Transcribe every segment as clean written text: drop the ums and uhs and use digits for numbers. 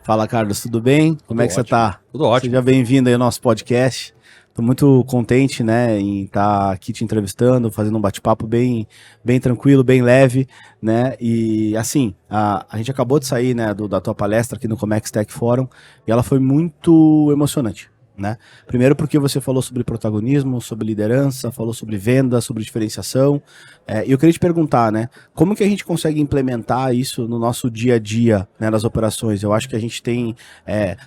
Fala, Carlos, tudo bem? Como é que você tá? Tudo ótimo. Seja bem-vindo aí ao nosso podcast. Estou muito contente, né, em estar aqui te entrevistando, fazendo um bate-papo bem tranquilo, bem leve, né, e assim, a gente acabou de sair, né, da tua palestra aqui no Comex Tech Forum e ela foi muito emocionante, né, primeiro porque você falou sobre protagonismo, sobre liderança, falou sobre venda, sobre diferenciação, e eu queria te perguntar, né, como que a gente consegue implementar isso no nosso dia a dia, né, nas operações? Eu acho que a gente tem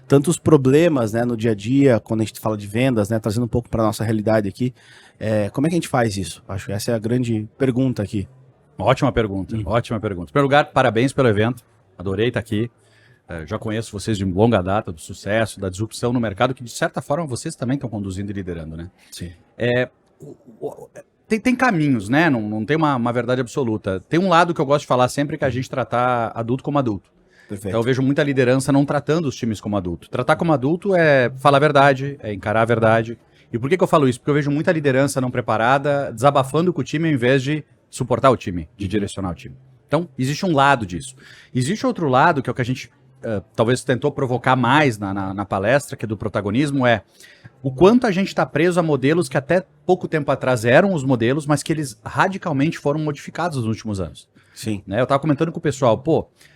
tantos problemas, né, no dia a dia, quando a gente fala de vendas, né, trazendo um pouco para nossa realidade aqui, como é que a gente faz isso? Acho que essa é a grande pergunta aqui. Ótima pergunta, ótima pergunta. Em primeiro lugar, parabéns pelo evento, adorei estar aqui. Já conheço vocês de longa data, do sucesso, da disrupção no mercado, que de certa forma vocês também estão conduzindo e liderando, né? Sim. Tem caminhos, né? Não tem uma verdade absoluta. Tem um lado que eu gosto de falar sempre, que é a gente tratar adulto como adulto. Perfeito. Então eu vejo muita liderança não tratando os times como adulto. Tratar como adulto é falar a verdade, é encarar a verdade. E por que eu falo isso? Porque eu vejo muita liderança não preparada, desabafando com o time ao invés de suportar o time, de direcionar o time. Então, existe um lado disso. Existe outro lado, que é o que a gente talvez tentou provocar mais na palestra, que é do protagonismo, é o quanto a gente está preso a modelos que até pouco tempo atrás eram os modelos, mas que eles radicalmente foram modificados nos últimos anos. Sim. Né? Eu estava comentando com o pessoal,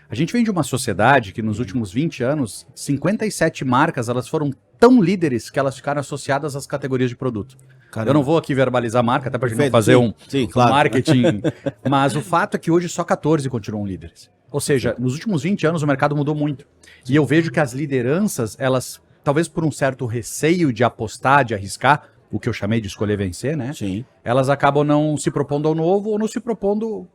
a gente vem de uma sociedade que nos últimos 20 anos, 57 marcas, elas foram tão líderes que elas ficaram associadas às categorias de produto. Caramba. Eu não vou aqui verbalizar a marca, até para a gente não fazer um marketing, mas o fato é que hoje só 14 continuam líderes. Ou seja, nos últimos 20 anos o mercado mudou muito. E eu vejo que as lideranças, elas, talvez por um certo receio de apostar, de arriscar, o que eu chamei de escolher vencer, né? Sim. Elas acabam não se propondo ao novo ou não se propondo,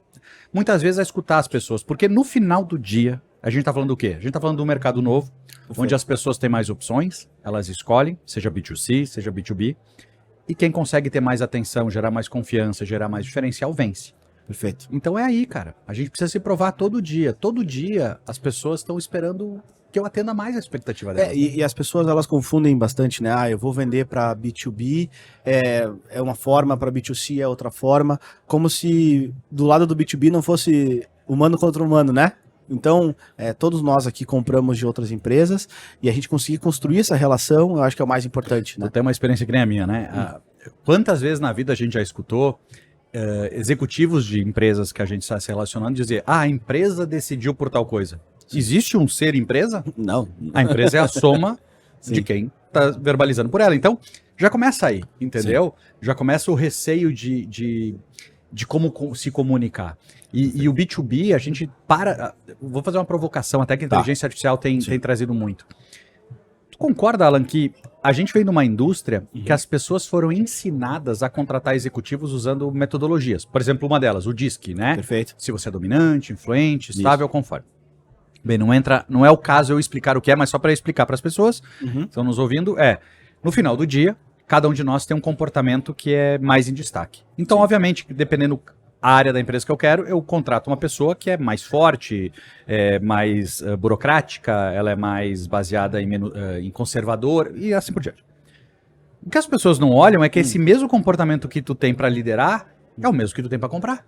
muitas vezes, a escutar as pessoas. Porque no final do dia, a gente está falando do quê? A gente está falando do mercado novo, onde as pessoas têm mais opções, elas escolhem, seja B2C, seja B2B, e quem consegue ter mais atenção, gerar mais confiança, gerar mais diferencial, vence. Perfeito. Então é aí, cara. A gente precisa se provar todo dia. Todo dia as pessoas estão esperando que eu atenda mais a expectativa delas. E as pessoas, elas confundem bastante, né? Eu vou vender para B2B, é uma forma, para B2C é outra forma, como se do lado do B2B não fosse humano contra humano, né? Então, todos nós aqui compramos de outras empresas e a gente conseguir construir essa relação, eu acho que é o mais importante, né? Tu tem uma experiência que nem a minha, né? Quantas vezes na vida a gente já escutou executivos de empresas que a gente está se relacionando dizer, a empresa decidiu por tal coisa. Existe um ser empresa? Não. A empresa é a soma de quem está verbalizando por ela. Então, já começa aí, entendeu? Sim. Já começa o receio de como se comunicar. E o B2B, a gente vou fazer uma provocação, até que a inteligência artificial tem trazido muito. Tu concorda, Alan, que a gente vem numa indústria que as pessoas foram ensinadas a contratar executivos usando metodologias. Por exemplo, uma delas, o DISC, né? Perfeito. Se você é dominante, influente, estável, conforme. Bem, não é o caso eu explicar o que é, mas só para explicar para as pessoas que estão nos ouvindo, no final do dia, cada um de nós tem um comportamento que é mais em destaque. Então, obviamente, dependendo a área da empresa que eu quero, eu contrato uma pessoa que é mais forte, mais burocrática, ela é mais baseada em conservador e assim por diante. O que as pessoas não olham é que esse mesmo comportamento que tu tem para liderar é o mesmo que tu tem para comprar.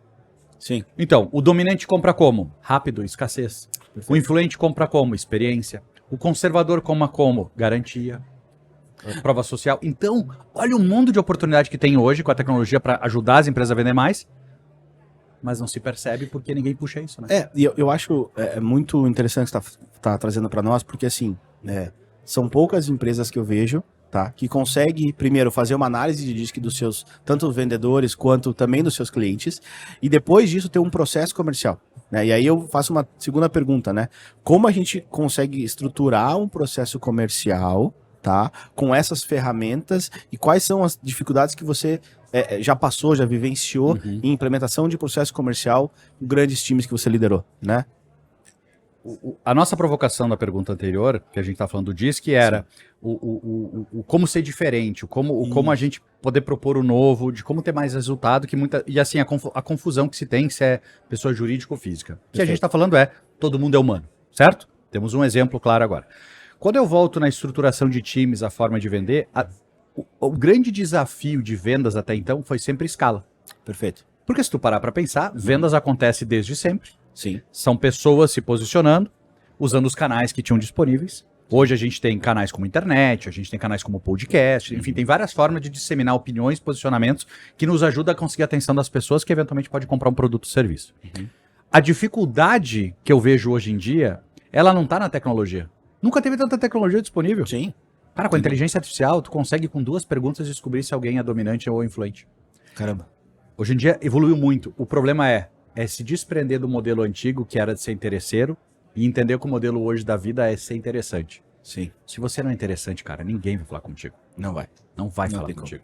Sim. Então, o dominante compra como? Rápido, escassez. Perfeito. O influente compra como? Experiência. O conservador compra como? Garantia. Prova social. Então, olha o mundo de oportunidade que tem hoje com a tecnologia para ajudar as empresas a vender mais, mas não se percebe porque ninguém puxa isso, né? E eu acho muito interessante que você tá trazendo para nós, porque assim, são poucas empresas que eu vejo, tá, que conseguem, primeiro, fazer uma análise de DISC dos seus, tanto vendedores quanto também dos seus clientes, e depois disso ter um processo comercial. Né? E aí eu faço uma segunda pergunta, né? Como a gente consegue estruturar um processo comercial, tá, com essas ferramentas, e quais são as dificuldades que você já passou, já vivenciou em implementação de processo comercial com grandes times que você liderou, né? A nossa provocação da pergunta anterior, que a gente está falando do DISC, era o como ser diferente, o como a gente poder propor o novo, de como ter mais resultado, e assim, a confusão que se tem se é pessoa jurídica ou física. O que a gente está falando todo mundo é humano, certo? Temos um exemplo claro agora. Quando eu volto na estruturação de times, a forma de vender, o grande desafio de vendas até então foi sempre escala. Perfeito. Porque se tu parar para pensar, vendas acontece desde sempre. Sim. São pessoas se posicionando, usando os canais que tinham disponíveis. Hoje a gente tem canais como internet, a gente tem canais como podcast, enfim, tem várias formas de disseminar opiniões, posicionamentos que nos ajudam a conseguir a atenção das pessoas que eventualmente podem comprar um produto ou serviço. A dificuldade que eu vejo hoje em dia, ela não está na tecnologia. Nunca teve tanta tecnologia disponível. Sim. Cara, com a inteligência artificial, tu consegue com 2 perguntas descobrir se alguém é dominante ou influente. Caramba. Hoje em dia evoluiu muito. O problema é se desprender do modelo antigo, que era de ser interesseiro, e entender que o modelo hoje da vida é ser interessante. Sim. Se você não é interessante, cara, ninguém vai falar contigo. Não vai. Não vai Não falar tem contigo.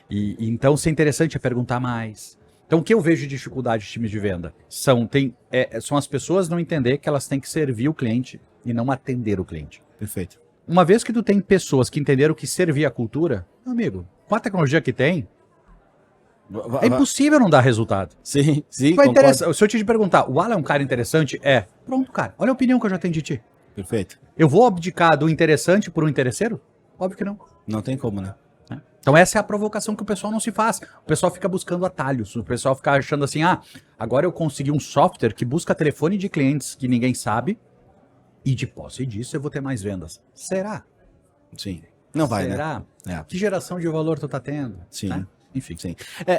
E então ser interessante é perguntar mais. Então o que eu vejo de dificuldade de times de venda? São as pessoas não entender que elas têm que servir o cliente e não atender o cliente. Perfeito. Uma vez que tu tem pessoas que entenderam que servir a cultura, meu amigo, com a tecnologia que tem, é impossível não dar resultado. Sim, sim. Se eu te perguntar, o Alan é um cara interessante? É. Pronto, cara. Olha a opinião que eu já tenho de ti. Perfeito. Eu vou abdicar do interessante por um interesseiro? Óbvio que não. Não tem como, né? Então essa é a provocação que o pessoal não se faz. O pessoal fica buscando atalhos. O pessoal fica achando assim, agora eu consegui um software que busca telefone de clientes que ninguém sabe e de posse disso eu vou ter mais vendas. Será? Sim. Não vai, Será? né? É. Que geração de valor tu tá tendo? Sim. Né? Enfim. Sim.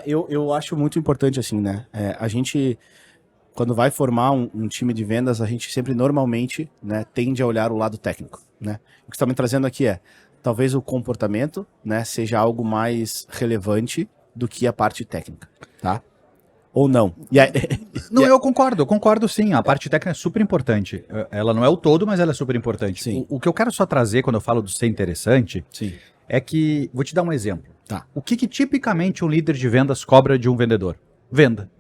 Eu acho muito importante, assim, né? A gente, quando vai formar um time de vendas, a gente sempre, normalmente, né, tende a olhar o lado técnico, né? O que você está me trazendo aqui talvez o comportamento, né, seja algo mais relevante do que a parte técnica, tá? Ou não. Eu concordo sim. A parte técnica é super importante. Ela não é o todo, mas ela é super importante. Sim. O que eu quero só trazer quando eu falo do ser interessante Sim. é que, vou te dar um exemplo. Tá. O que tipicamente um líder de vendas cobra de um vendedor? Venda.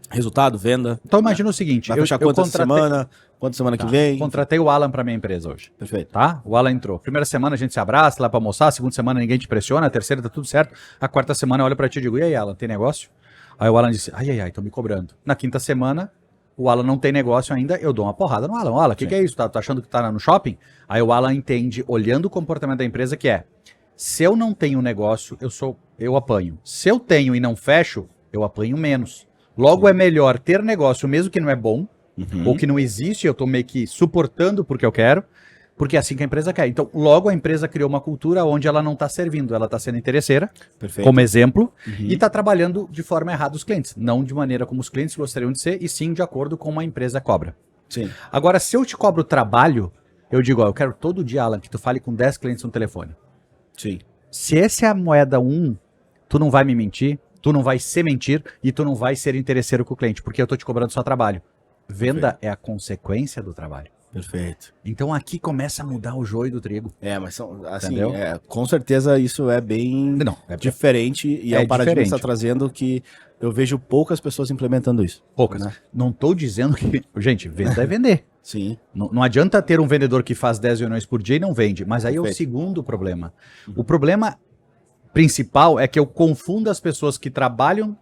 Resultado, venda. Então imagina o seguinte, Vai fechar quanto semana que vem. Contratei o Alan para minha empresa hoje. Perfeito. Tá? O Alan entrou. Primeira semana a gente se abraça lá para almoçar, segunda semana ninguém te pressiona, a terceira tá tudo certo, a quarta semana eu olho para ti e digo, e aí Alan, tem negócio? Aí o Alan disse, ai, tô me cobrando. Na quinta semana, o Alan não tem negócio ainda, eu dou uma porrada no Alan. Alan, o que é isso? Tá achando que tá no shopping? Aí o Alan entende, olhando o comportamento da empresa, que se eu não tenho negócio, eu apanho. Se eu tenho e não fecho, eu apanho menos. Logo, é melhor ter negócio, mesmo que não é bom, ou que não existe, eu tô meio que suportando porque eu quero, porque é assim que a empresa quer. Então, logo a empresa criou uma cultura onde ela não está servindo, ela está sendo interesseira, como exemplo, e está trabalhando de forma errada os clientes. Não de maneira como os clientes gostariam de ser, e sim de acordo com uma empresa cobra. Sim. Agora, se eu te cobro trabalho, eu digo, eu quero todo dia, Alan, que tu fale com 10 clientes no telefone. Sim. Se essa é a moeda 1, tu não vai me mentir, tu não vai se mentir e tu não vai ser interesseiro com o cliente, porque eu tô te cobrando só trabalho. Venda é a consequência do trabalho. Perfeito. Então aqui começa a mudar o joio do trigo. Mas são, assim, com certeza isso é bem diferente e é um paradigma que você está trazendo que eu vejo poucas pessoas implementando isso. Poucas. Né? Não estou dizendo que... Gente, venda é vender. Sim. Não adianta ter um vendedor que faz 10 reuniões por dia e não vende. Mas aí é o segundo problema. O problema principal é que eu confundo as pessoas que trabalham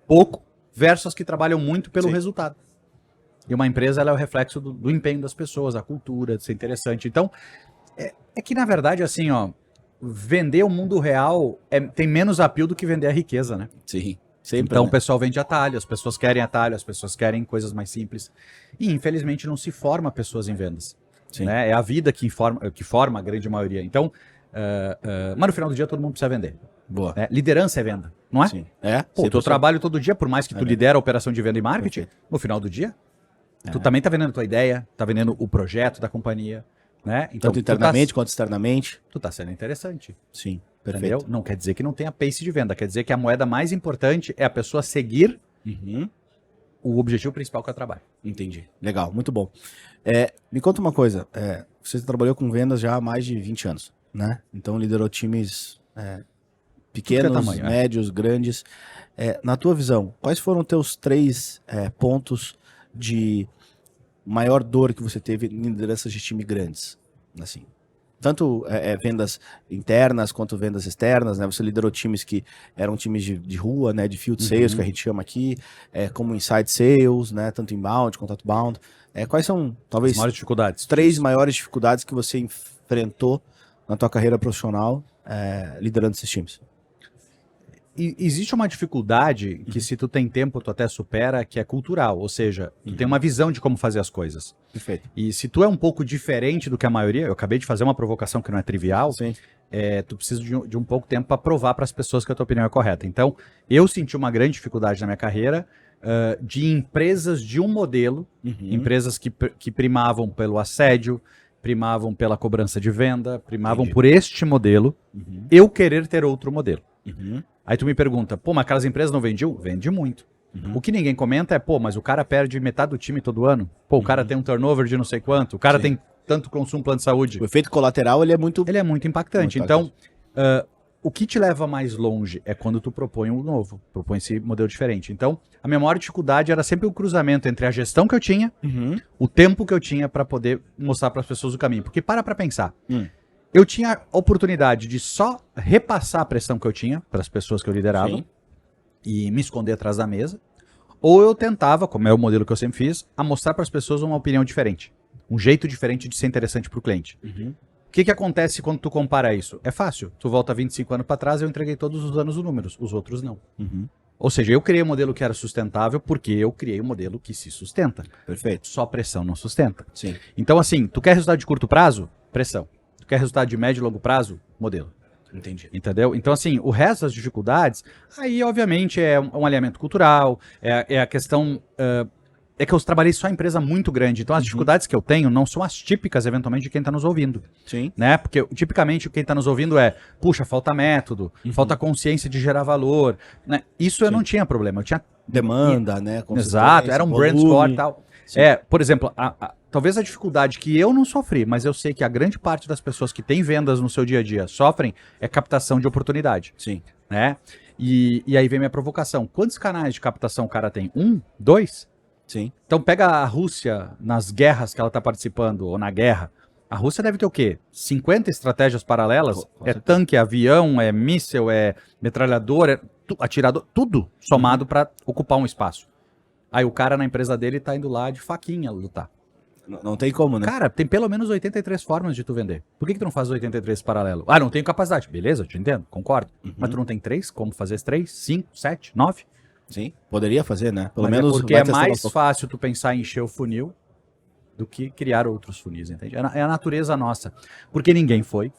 pouco versus as que trabalham muito pelo resultado. E uma empresa ela é o reflexo do empenho das pessoas, da cultura, de ser interessante. Então, é que na verdade, assim, vender o mundo real tem menos apelo do que vender a riqueza, né? Sim. Sempre, então o pessoal vende atalho, as pessoas querem atalho, as pessoas querem coisas mais simples. E infelizmente não se forma pessoas em vendas. Né? É a vida que forma a grande maioria. Então, mas no final do dia todo mundo precisa vender. Boa. Liderança é venda, não é? Sim. Pô, o teu trabalho todo dia, por mais que tu lidera a operação de venda e marketing, no final do dia, tu também tá vendendo a tua ideia, tá vendendo o projeto da companhia, né? Então, tanto internamente quanto externamente. Tu tá sendo interessante. Sim, perfeito. Entendeu? Não quer dizer que não tenha pace de venda, quer dizer que a moeda mais importante é a pessoa seguir o objetivo principal que é o trabalho. Entendi. Legal, muito bom. Me conta uma coisa, você trabalhou com vendas já há mais de 20 anos, né? Então liderou times pequenos, tamanho, médios, grandes. Na tua visão, quais foram teus 3 pontos de maior dor que você teve em lideranças de time grandes? Assim, tanto vendas internas quanto vendas externas, né? Você liderou times que eram times de rua, né? De field sales, que a gente chama aqui, como inside sales, né? Tanto inbound quanto outbound. Quais são, talvez, as maiores dificuldades? 3 maiores dificuldades que você enfrentou na tua carreira profissional liderando esses times? existe uma dificuldade que se tu tem tempo, tu até supera, que é cultural. Ou seja, tu tem uma visão de como fazer as coisas. Perfeito. E se tu é um pouco diferente do que a maioria, eu acabei de fazer uma provocação que não é trivial, Sim. tu precisa de um pouco tempo para provar para as pessoas que a tua opinião é correta. Então, eu senti uma grande dificuldade na minha carreira de empresas de um modelo, empresas que primavam pelo assédio, primavam pela cobrança de venda, primavam por este modelo, eu querer ter outro modelo. Aí tu me pergunta, pô, mas aquelas empresas não vendiam? Vende muito. O que ninguém comenta é, pô, mas o cara perde metade do time todo ano. Pô, o cara tem um turnover de não sei quanto. O cara tem tanto consumo plano de saúde. O efeito colateral, ele é muito... Ele é muito impactante. Então, o que te leva mais longe é quando tu propõe um novo, propõe esse modelo diferente. Então, a minha maior dificuldade era sempre o cruzamento entre a gestão que eu tinha, o tempo que eu tinha para poder mostrar para as pessoas o caminho. Porque para pensar. Eu tinha a oportunidade de só repassar a pressão que eu tinha para as pessoas que eu liderava e me esconder atrás da mesa. Ou eu tentava, como é o modelo que eu sempre fiz, a mostrar para as pessoas uma opinião diferente. Um jeito diferente de ser interessante para o cliente. O que acontece quando tu compara isso? É fácil. Tu volta 25 anos para trás, eu entreguei todos os anos os números. Os outros não. Ou seja, eu criei um modelo que era sustentável porque eu criei um modelo que se sustenta. Perfeito. Só pressão não sustenta. Sim. Então, assim, tu quer resultado de curto prazo? Pressão. Tu quer resultado de médio e longo prazo? Modelo. Entendi. Entendeu? Então, assim, o resto das dificuldades, aí, obviamente, é um alinhamento cultural, é a questão... é que eu trabalhei só em empresa muito grande, então as dificuldades que eu tenho não são as típicas, eventualmente, de quem está nos ouvindo. Sim. Né? Porque, tipicamente, quem está nos ouvindo puxa, falta método, falta consciência de gerar valor. Né? Isso eu não tinha problema, eu tinha... Demanda, né? Exato, era um brand score e tal. Sim. Por exemplo, talvez a dificuldade que eu não sofri, mas eu sei que a grande parte das pessoas que têm vendas no seu dia a dia sofrem é captação de oportunidade. Sim. Né? E aí vem minha provocação. Quantos canais de captação o cara tem? 1? 2? Sim. Então pega a Rússia nas guerras que ela está participando, ou na guerra. A Rússia deve ter o quê? 50 estratégias paralelas? É tanque, é avião, é míssel, é metralhador, é atirador, tudo somado para ocupar um espaço. Aí o cara na empresa dele tá indo lá de faquinha lutar. Não tem como, né? Cara, tem pelo menos 83 formas de tu vender. Por que tu não faz 83 paralelo? Ah, não tenho capacidade. Beleza, eu te entendo, concordo. Mas tu não tem 3? Como fazer 3, 5, 7, 9? Sim, poderia fazer, né? Pelo Mas menos porque é mais fácil tu pensar em encher o funil do que criar outros funis, entende? É a natureza nossa. Porque ninguém foi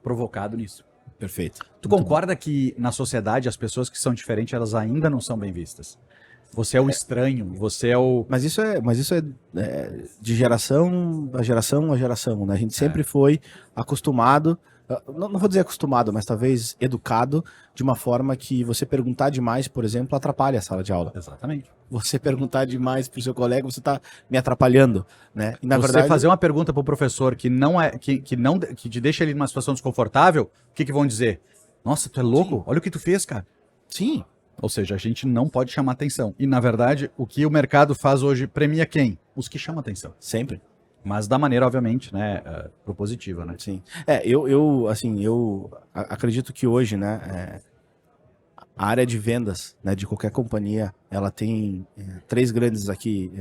provocado nisso. Perfeito. Tu concorda que na sociedade as pessoas que são diferentes, elas ainda não são bem vistas? Você é o estranho, você é o... Mas isso é de geração a geração, né? A gente sempre foi acostumado, não vou dizer acostumado, mas talvez educado, de uma forma que você perguntar demais, por exemplo, atrapalha a sala de aula. Exatamente. Você perguntar demais pro seu colega, você tá me atrapalhando, né? E, na você verdade, fazer uma pergunta pro professor que te deixa ele numa situação desconfortável, o que vão dizer? Nossa, tu é louco? Sim. Olha o que tu fez, cara. Sim. Ou seja, a gente não pode chamar atenção. E, na verdade, o que o mercado faz hoje premia quem? Os que chamam atenção. Sempre. Mas da maneira, obviamente, né, propositiva, né? Sim. Eu acredito que hoje, né, a área de vendas, né, de qualquer companhia, ela tem 3 grandes aqui,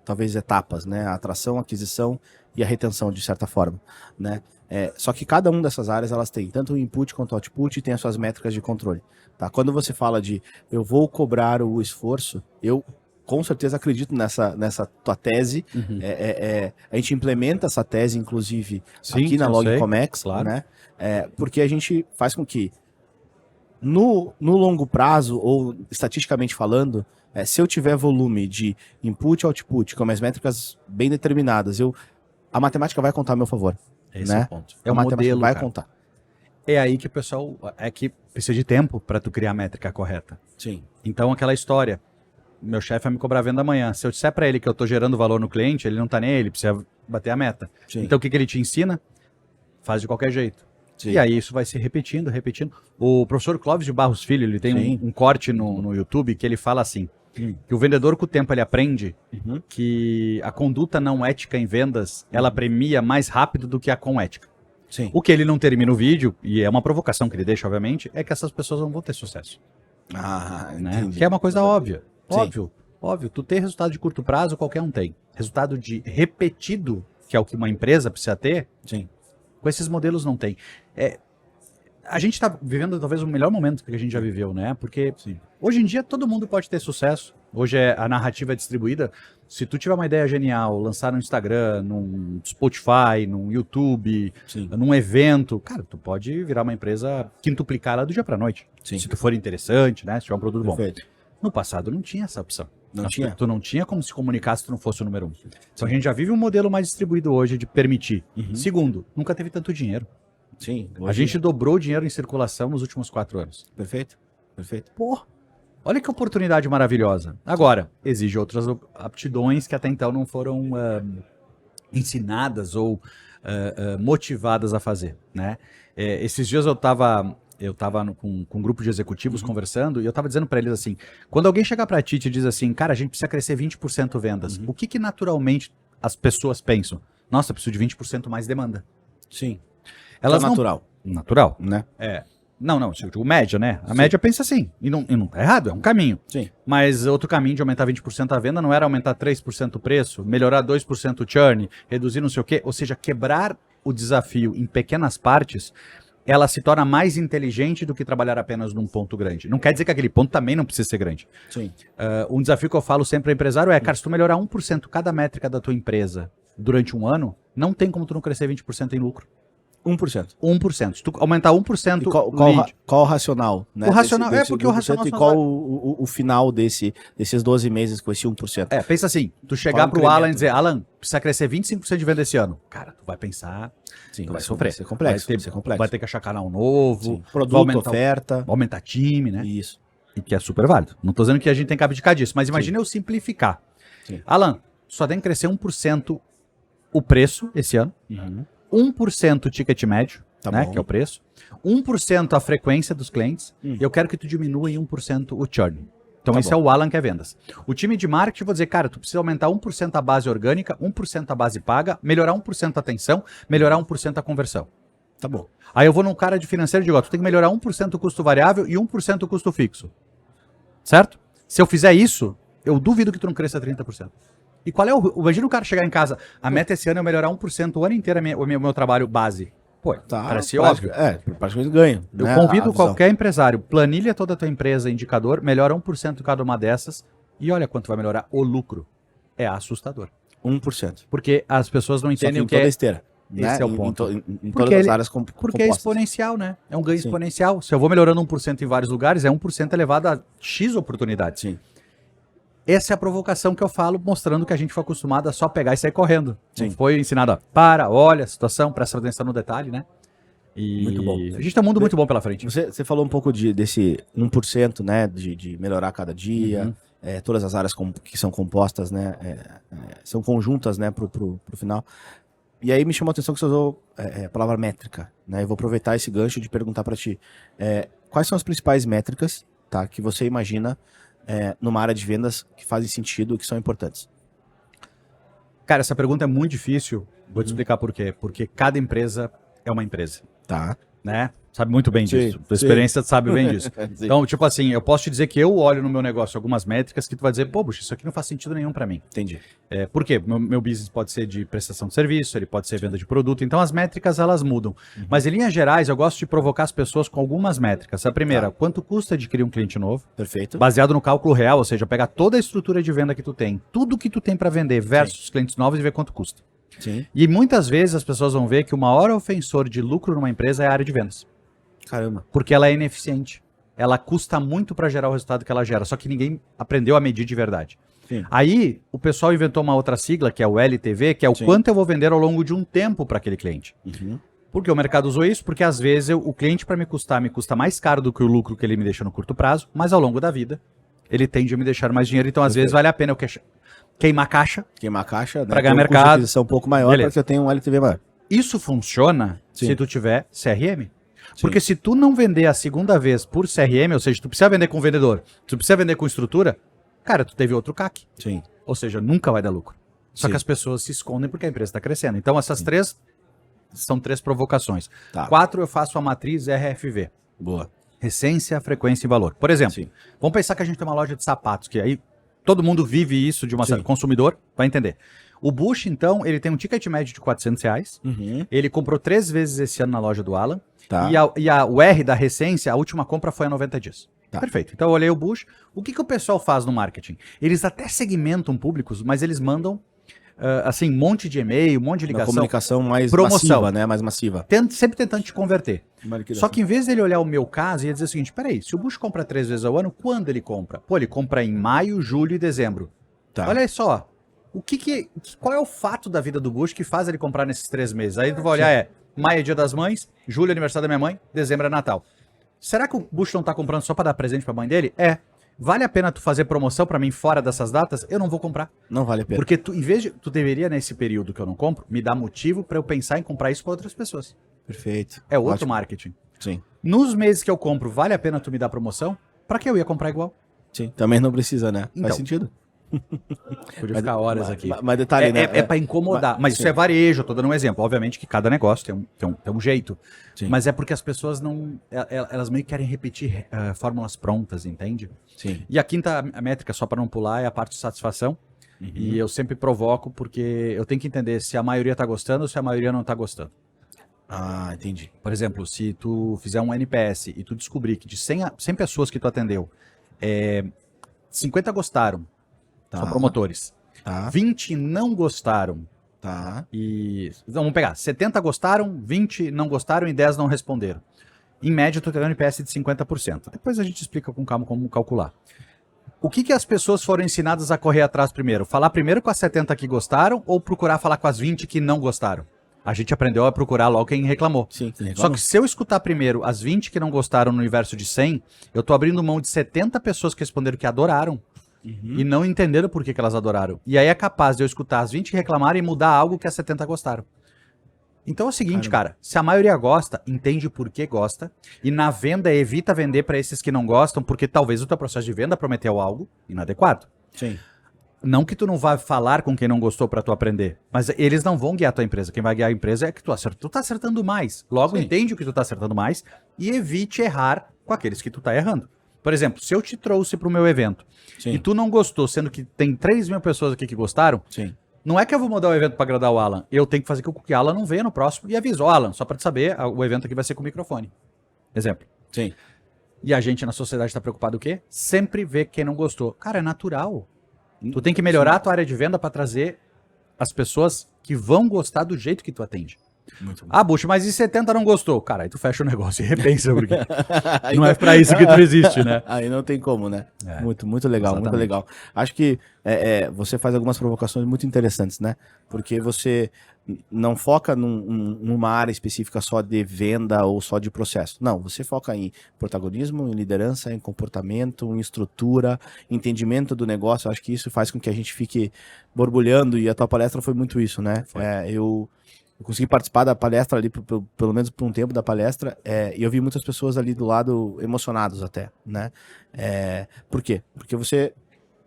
talvez etapas, né? A atração, a aquisição e a retenção, de certa forma, né? Só que cada uma dessas áreas, elas têm tanto o input quanto o output e tem as suas métricas de controle, tá? Quando você fala de eu vou cobrar o esforço, eu com certeza acredito nessa tua tese. A gente implementa essa tese, inclusive, aqui na Logcomex, claro, né? Porque a gente faz com que no longo prazo, ou estatisticamente falando, se eu tiver volume de input e output, com as métricas bem determinadas, a matemática vai contar a meu favor. Esse né? é o ponto. É o modelo, vai cara. contar. É aí que o pessoal... É que precisa de tempo para tu criar a métrica correta. Sim. Então, aquela história... Meu chefe vai me cobrar a venda amanhã. Se eu disser para ele que eu tô gerando valor no cliente, ele não tá nem aí, ele precisa bater a meta. Sim. Então, o que ele te ensina? Faz de qualquer jeito. Sim. E aí isso vai se repetindo. O professor Clóvis de Barros Filho, ele tem um corte no YouTube que ele fala assim, que o vendedor, com o tempo, ele aprende que a conduta não ética em vendas, ela premia mais rápido do que a com ética. Sim. O que ele não termina o vídeo, e é uma provocação que ele deixa, obviamente, é que essas pessoas não vão ter sucesso. Né? Que é uma coisa óbvia. Óbvio. Tu ter resultado de curto prazo, qualquer um tem. Resultado de repetido, que é o que uma empresa precisa ter, sim, com esses modelos não tem. A gente está vivendo talvez o melhor momento que a gente já viveu, né? Porque hoje em dia todo mundo pode ter sucesso. Hoje a narrativa é distribuída. Se tu tiver uma ideia genial, lançar no Instagram, num Spotify, num YouTube, num evento, cara, tu pode virar uma empresa, quintuplicar ela do dia para noite. Sim. Se tu for interessante, né? Se tiver um produto Perfeito. bom. No passado não tinha essa opção. Não tinha? Tu não tinha como se comunicar se tu não fosse o número 1. Então a gente já vive um modelo mais distribuído hoje de permitir. Segundo, nunca teve tanto dinheiro. Sim. A gente dobrou o dinheiro em circulação nos últimos 4 anos. Perfeito. Perfeito. Pô, olha que oportunidade maravilhosa. Agora, exige outras aptidões que até então não foram ensinadas ou motivadas a fazer, né? Esses dias eu estava com um grupo de executivos conversando e eu estava dizendo para eles assim, quando alguém chegar para ti e te diz assim, cara, a gente precisa crescer 20% vendas, o que naturalmente as pessoas pensam? Nossa, eu preciso de 20% mais demanda. Sim. Elas é natural. Natural. Né? Não, o média, né? A média pensa assim, e não tá errado, é um caminho. Sim. Mas outro caminho de aumentar 20% a venda não era aumentar 3% o preço, melhorar 2% o churn, reduzir não sei o quê, ou seja, quebrar o desafio em pequenas partes, ela se torna mais inteligente do que trabalhar apenas num ponto grande. Não quer dizer que aquele ponto também não precisa ser grande. Sim. Um desafio que eu falo sempre ao empresário é, cara, se tu melhorar 1% cada métrica da tua empresa durante um ano, não tem como tu não crescer 20% em lucro. 1%. 1%. Se tu aumentar 1% E qual o racional? Né? O racional porque o racional... E qual o final desses 12 meses com esse 1%? Pensa assim, tu chegar pro Alan e dizer, Alan, precisa crescer 25% de venda esse ano. Cara, tu vai pensar, Sim, tu vai sofrer. Vai ser complexo. Vai ter que achar canal novo. Sim. Produto, oferta. Aumentar time, né? Isso. E que é super válido. Não tô dizendo que a gente tem que abdicar disso, mas imagina eu simplificar. Sim. Alan, só tem que crescer 1% o preço esse ano. 1% o ticket médio, né, que é o preço, 1% a frequência dos clientes, e eu quero que tu diminua em 1% o churn. Então esse é o Alan que é vendas. O time de marketing, vou dizer, cara, tu precisa aumentar 1% a base orgânica, 1% a base paga, melhorar 1% a atenção, melhorar 1% a conversão. Tá bom. Aí eu vou num cara de financeiro e digo, ó, tu tem que melhorar 1% o custo variável e 1% o custo fixo. Certo? Se eu fizer isso, eu duvido que tu não cresça 30%. E qual é imagina o cara chegar em casa, a meta esse ano é melhorar 1% o ano inteiro o meu trabalho base. Pô, parece óbvio. Praticamente ganho. Eu convido qualquer empresário, planilha toda a tua empresa, indicador, melhora 1% cada uma dessas e olha quanto vai melhorar o lucro. É assustador. 1%. Porque as pessoas não entendem o que toda esteira. Esse é o ponto. Em todas as áreas compostas. Porque é exponencial, né? É um ganho exponencial. Se eu vou melhorando 1% em vários lugares, é 1% elevado a X oportunidades. Sim. Essa é a provocação que eu falo, mostrando que a gente foi acostumado a só pegar e sair correndo. Sim. Foi ensinado a olha a situação, presta atenção no detalhe, né? E muito bom. A gente tem um mundo muito bom pela frente. Você falou um pouco desse 1%, né? De melhorar cada dia. Todas as áreas que são compostas, né? São conjuntas, né? Pro final. E aí me chamou a atenção que você usou a palavra métrica, né? Eu vou aproveitar esse gancho de perguntar para ti. Quais são as principais métricas, tá? Que você imagina numa área de vendas que fazem sentido e que são importantes? Cara, essa pergunta é muito difícil. Vou te explicar por quê. Porque cada empresa é uma empresa. Tá. Né? Sabe muito bem disso. Tua experiência sabe bem disso. Então, tipo assim, eu posso te dizer que eu olho no meu negócio algumas métricas que tu vai dizer, pô, buxa, isso aqui não faz sentido nenhum para mim. Entendi. Por quê? Meu business pode ser de prestação de serviço, ele pode ser venda de produto, então as métricas elas mudam. Mas em linhas gerais, eu gosto de provocar as pessoas com algumas métricas. A primeira, quanto custa adquirir um cliente novo? Perfeito. Baseado no cálculo real, ou seja, pegar toda a estrutura de venda que tu tem, tudo que tu tem para vender versus os clientes novos e ver quanto custa. Sim. E muitas vezes as pessoas vão ver que o maior ofensor de lucro numa empresa é a área de vendas. Caramba. Porque ela é ineficiente. Ela custa muito para gerar o resultado que ela gera, só que ninguém aprendeu a medir de verdade. Sim. Aí, o pessoal inventou uma outra sigla, que é o LTV, que é o quanto eu vou vender ao longo de um tempo para aquele cliente. Por que o mercado usou isso? Porque às vezes o cliente, para me custa mais caro do que o lucro que ele me deixa no curto prazo, mas ao longo da vida, ele tende a me deixar mais dinheiro. Então, às vezes, vale a pena eu queimar caixa. Queimar caixa, né? Para ganhar mercado. Um pouco maior para que eu tenha um LTV maior. Isso funciona se tu tiver CRM. Porque se tu não vender a segunda vez por CRM, ou seja, tu precisa vender com vendedor, tu precisa vender com estrutura, cara, tu teve outro CAC. Sim. Ou seja, nunca vai dar lucro. Só que as pessoas se escondem porque a empresa está crescendo. Então essas três são 3 provocações. 4, eu faço a matriz RFV. Boa. Essência, frequência e valor. Por exemplo, vamos pensar que a gente tem uma loja de sapatos, que aí todo mundo vive isso de uma consumidor, vai entender. O Bush, então, ele tem um ticket médio de R$400. Ele comprou 3 vezes esse ano na loja do Alan. Tá. O R da Recência, a última compra foi há 90 dias. Tá. Perfeito. Então eu olhei o Bush. O que o pessoal faz no marketing? Eles até segmentam públicos, mas eles mandam, assim, um monte de e-mail, um monte de Uma ligação. comunicação mais Promoção. massiva, né? Mais massiva. Sempre tentando te converter. Só que em vez dele olhar o meu caso, ele ia dizer o seguinte, peraí, se o Bush compra 3 vezes ao ano, quando ele compra? Pô, ele compra em maio, julho e dezembro. Tá. Olha só, qual é o fato da vida do Bush que faz ele comprar nesses 3 meses? Aí tu vai olhar, maio é dia das mães, julho é aniversário da minha mãe, dezembro é Natal. Será que o Bush não tá comprando só pra dar presente pra mãe dele? Vale a pena tu fazer promoção pra mim fora dessas datas? Eu não vou comprar. Não vale a pena. Porque em vez de, tu deveria, nesse período que eu não compro, me dar motivo pra eu pensar em comprar isso pra outras pessoas. Perfeito. É outro Ótimo. marketing. Sim. Nos meses que eu compro, vale a pena tu me dar promoção? Pra que eu ia comprar igual? Sim. Também não precisa, né? Então. Faz sentido. Podia ficar horas aqui. Mas detalhe, né? É pra incomodar. Mas isso é varejo, eu tô dando um exemplo. Obviamente que cada negócio tem um jeito. Sim. Mas é porque as pessoas não... Elas meio que querem repetir fórmulas prontas, entende? Sim. E a quinta métrica, só para não pular, é a parte de satisfação. E eu sempre provoco porque eu tenho que entender se a maioria tá gostando ou se a maioria não tá gostando. Ah, entendi. Por exemplo, se tu fizer um NPS e tu descobrir que de 100 pessoas que tu atendeu, 50 gostaram, Tá. são promotores. Tá. 20 não gostaram. Tá. Então, vamos pegar. 70 gostaram, 20 não gostaram e 10 não responderam. Em média, tu tem um NPS de 50%. Depois a gente explica com calma como calcular. O que as pessoas foram ensinadas a correr atrás primeiro? Falar primeiro com as 70 que gostaram ou procurar falar com as 20 que não gostaram? A gente aprendeu a procurar logo quem reclamou. Sim, Só que se eu escutar primeiro as 20 que não gostaram no universo de 100, eu tô abrindo mão de 70 pessoas que responderam que adoraram. E não entenderam por que elas adoraram. E aí é capaz de eu escutar as 20 que reclamaram e mudar algo que as 70 gostaram. Então é o seguinte, cara, se a maioria gosta, entende por que gosta, e na venda evita vender para esses que não gostam, porque talvez o teu processo de venda prometeu algo inadequado. Sim. Não que tu não vá falar com quem não gostou para tu aprender, mas eles não vão guiar a tua empresa. Quem vai guiar a empresa é que tu tá acertando mais. Logo, entende o que tu tá acertando mais e evite errar com aqueles que tu tá errando. Por exemplo, se eu te trouxe pro meu evento e tu não gostou, sendo que tem 3 mil pessoas aqui que gostaram, não é que eu vou mudar o evento para agradar o Alan. Eu tenho que fazer com que o Alan não venha no próximo e avise, Alan, só para te saber, o evento aqui vai ser com microfone. Exemplo. Sim. E a gente na sociedade está preocupado o quê? Sempre ver quem não gostou. Cara, é natural. Tu tem que melhorar a tua área de venda para trazer as pessoas que vão gostar do jeito que tu atende. Muito bom. Ah, Bush, mas e 70 não gostou? Cara, aí tu fecha o negócio e repensa, porque não é pra isso que tu existe, né? Aí não tem como, né? Muito legal, Exatamente. muito legal. Acho que você faz algumas provocações muito interessantes, né? Porque você não foca numa área específica só de venda ou só de processo. Não, você foca em protagonismo, em liderança, em comportamento, em estrutura, entendimento do negócio. Acho que isso faz com que a gente fique borbulhando, e a tua palestra foi muito isso, né? Eu consegui participar da palestra ali, pelo menos por um tempo da palestra, e eu vi muitas pessoas ali do lado emocionados até, né? Por quê? Porque você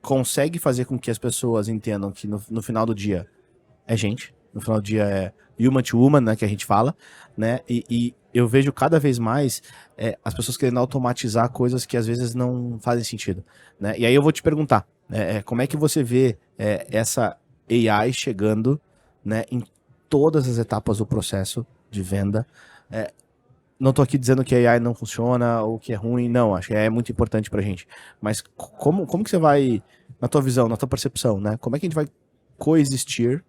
consegue fazer com que as pessoas entendam que no final do dia é gente, no final do dia é human to human, né, que a gente fala, né? E eu vejo cada vez mais as pessoas querendo automatizar coisas que às vezes não fazem sentido, né? E aí eu vou te perguntar, como é que você vê essa AI chegando, né, em todas as etapas do processo de venda? Não estou aqui dizendo que a AI não funciona ou que é ruim, não, acho que é muito importante pra gente. Mas como que você vai, na tua visão, na tua percepção, né? Como é que a gente vai coexistir,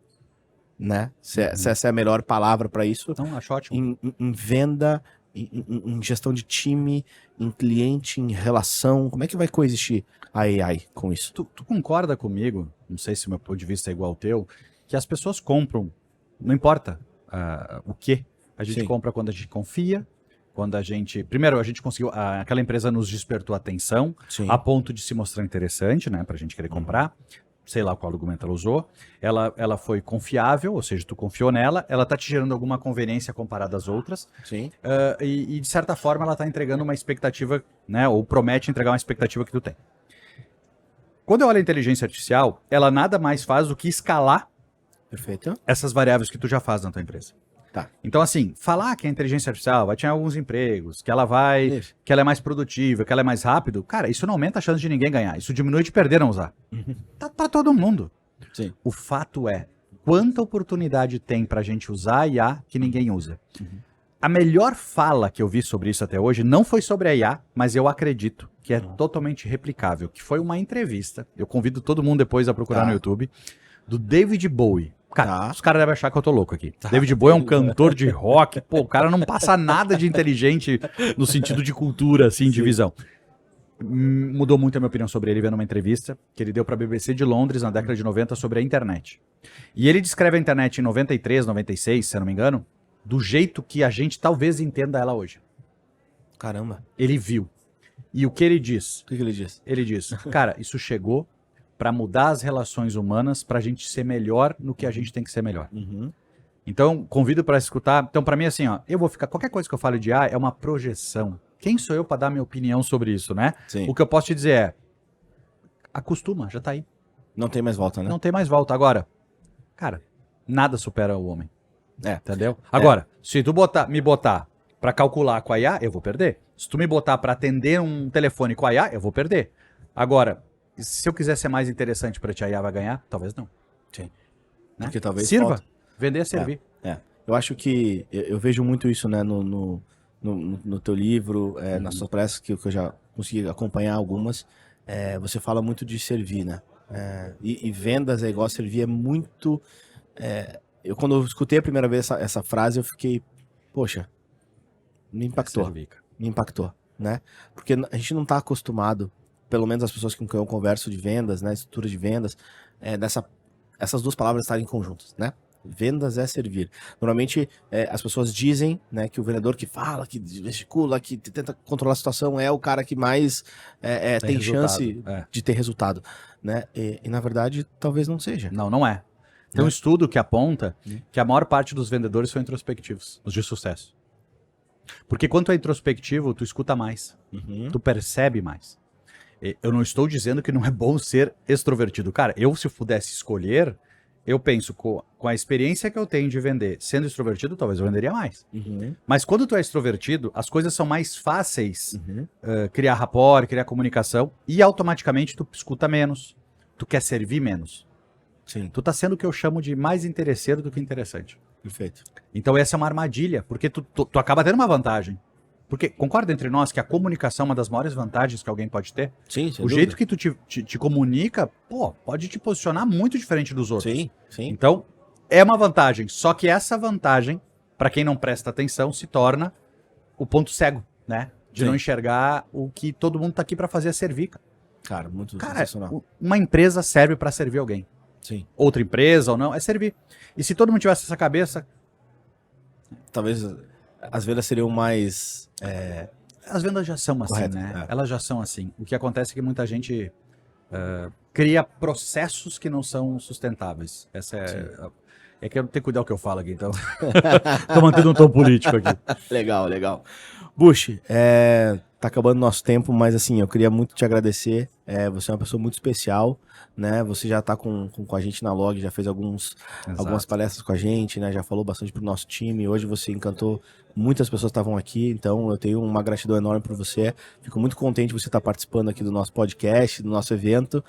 né? Se essa é a melhor palavra para isso. Então, acho ótimo. Em venda, em gestão de time, em cliente, em relação. Como é que vai coexistir a AI com isso? Tu concorda comigo, não sei se o meu ponto de vista é igual ao teu, que as pessoas compram, não importa o que, a gente compra quando a gente confia, quando a gente... Primeiro, a gente conseguiu... aquela empresa nos despertou atenção, a ponto de se mostrar interessante, né, pra gente querer comprar. Sei lá qual argumento ela usou. Ela foi confiável, ou seja, tu confiou nela, ela tá te gerando alguma conveniência comparada às outras. Sim. E de certa forma, ela tá entregando uma expectativa, né, ou promete entregar uma expectativa que tu tem. Quando eu olho a inteligência artificial, ela nada mais faz do que escalar essas variáveis que tu já faz na tua empresa. Tá. Então, assim, falar que a inteligência artificial vai tirar alguns empregos, que ela que ela é mais produtiva, que ela é mais rápido, cara, isso não aumenta a chance de ninguém ganhar. Isso diminui de perder não usar. Tá pra todo mundo. Sim. O fato é, quanta oportunidade tem pra gente usar a IA que ninguém usa. A melhor fala que eu vi sobre isso até hoje não foi sobre a IA, mas eu acredito que é totalmente replicável, que foi uma entrevista, eu convido todo mundo depois a procurar no YouTube, do David Bowie. Cara, os caras devem achar que eu tô louco aqui. David Bowie é um cantor de rock, pô, o cara não passa nada de inteligente no sentido de cultura, assim, de visão. Mudou muito a minha opinião sobre ele vendo uma entrevista que ele deu pra BBC de Londres na década de 90 sobre a internet. E ele descreve a internet em 93, 96, se eu não me engano, do jeito que a gente talvez entenda ela hoje. Caramba. Ele viu. E o que ele diz? O que ele diz? Ele diz, cara, isso chegou pra mudar as relações humanas pra gente ser melhor no que a gente tem que ser melhor. Então, convido pra escutar. Então, pra mim, assim, ó, eu vou ficar... Qualquer coisa que eu fale de IA é uma projeção. Quem sou eu pra dar minha opinião sobre isso, né? Sim. O que eu posso te dizer é, acostuma, já tá aí. Não tem mais volta, né? Não tem mais volta. Agora, cara, nada supera o homem. É. Entendeu? Agora, se tu me botar pra calcular com a IA, eu vou perder. Se tu me botar pra atender um telefone com a IA, eu vou perder. Agora, se eu quiser ser mais interessante pra ti, a IA vai ganhar? Talvez não. Sim. Né? Porque talvez sirva. falta. Vender é servir. Eu acho que eu vejo muito isso, né, no teu livro, nas suas palestras que eu já consegui acompanhar algumas. Você fala muito de servir, né? E vendas é igual a servir, é muito... quando eu escutei a primeira vez essa frase, eu fiquei, poxa, me impactou. Me impactou, né? Porque a gente não está acostumado, pelo menos as pessoas com quem eu converso de vendas, né, estrutura de vendas, essas duas palavras estarem conjuntas, né? Vendas é servir. Normalmente as pessoas dizem, né, que o vendedor que fala, que gesticula, que tenta controlar a situação é o cara que mais tem chance de ter resultado, né? E na verdade talvez não seja. Não é. Tem um estudo que aponta que a maior parte dos vendedores são introspectivos, os de sucesso. Porque quando tu é introspectivo, tu escuta mais, tu percebe mais. Eu não estou dizendo que não é bom ser extrovertido. Cara, se eu pudesse escolher, eu penso com a experiência que eu tenho de vender, sendo extrovertido, talvez eu venderia mais. Mas quando tu é extrovertido, as coisas são mais fáceis, criar rapport, criar comunicação, e automaticamente tu escuta menos, tu quer servir menos. Sim. Tu tá sendo o que eu chamo de mais interesseiro do que interessante. Perfeito. Então essa é uma armadilha, porque tu acaba tendo uma vantagem. Porque concorda entre nós que a comunicação é uma das maiores vantagens que alguém pode ter? Sim, sem O dúvida. jeito que tu te comunica, pô, pode te posicionar muito diferente dos outros. Sim, sim. Então, é uma vantagem. Só que essa vantagem, pra quem não presta atenção, se torna o ponto cego, né? De não enxergar o que todo mundo tá aqui pra fazer, é servir. Cara, muito sensacional. Uma empresa serve pra servir alguém. Sim. Outra empresa ou não, é servir. E se todo mundo tivesse essa cabeça... Talvez as vendas seriam mais... As vendas já são assim, Correto, né? Elas já são assim. O que acontece é que muita gente cria processos que não são sustentáveis. Essa é que eu tenho que cuidar do que eu falo aqui, então. Tô mantendo um tom político aqui. Legal. Bush, tá acabando nosso tempo, mas assim, eu queria muito te agradecer. Você é uma pessoa muito especial, né? Você já tá com a gente na Log, já fez algumas palestras com a gente, né? Já falou bastante pro nosso time. Hoje você encantou muitas pessoas que estavam aqui, então eu tenho uma gratidão enorme por você. Fico muito contente de você estar participando aqui do nosso podcast, do nosso evento.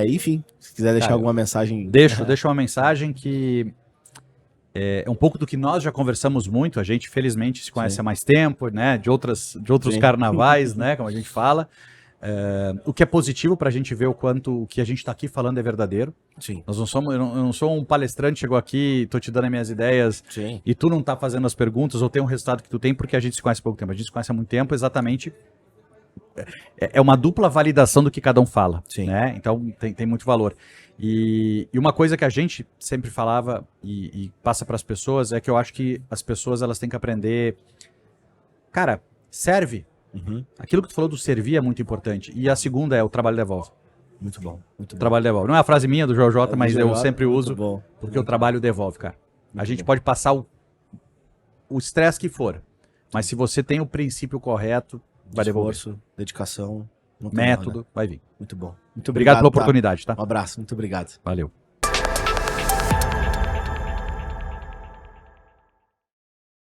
Enfim, se quiser deixar alguma mensagem... Deixa uma mensagem que... É um pouco do que nós já conversamos muito, a gente felizmente se conhece há mais tempo, né, de outros carnavais, né, como a gente fala, o que é positivo para a gente ver o quanto o que a gente está aqui falando é verdadeiro. Sim. Eu não sou um palestrante, chegou aqui, tô te dando as minhas ideias, e tu não tá fazendo as perguntas ou tem um resultado que tu tem porque a gente se conhece há pouco tempo, a gente se conhece há muito tempo, exatamente. É uma dupla validação do que cada um fala, né? Então tem muito valor. E uma coisa que a gente sempre falava e passa para as pessoas é que eu acho que as pessoas elas têm que aprender, cara, serve. Aquilo que tu falou do servir é muito importante. E a segunda é o trabalho devolve. Muito bom. O trabalho devolve. Não é a frase minha do Jojo, mas eu sempre uso bom. Porque o trabalho devolve, cara. A gente pode passar o estresse que for, mas se você tem o princípio correto, vai devolver. Esforço, dedicação, método, vai vir. Muito bom. Muito obrigado pela oportunidade, tá? Um abraço, muito obrigado. Valeu.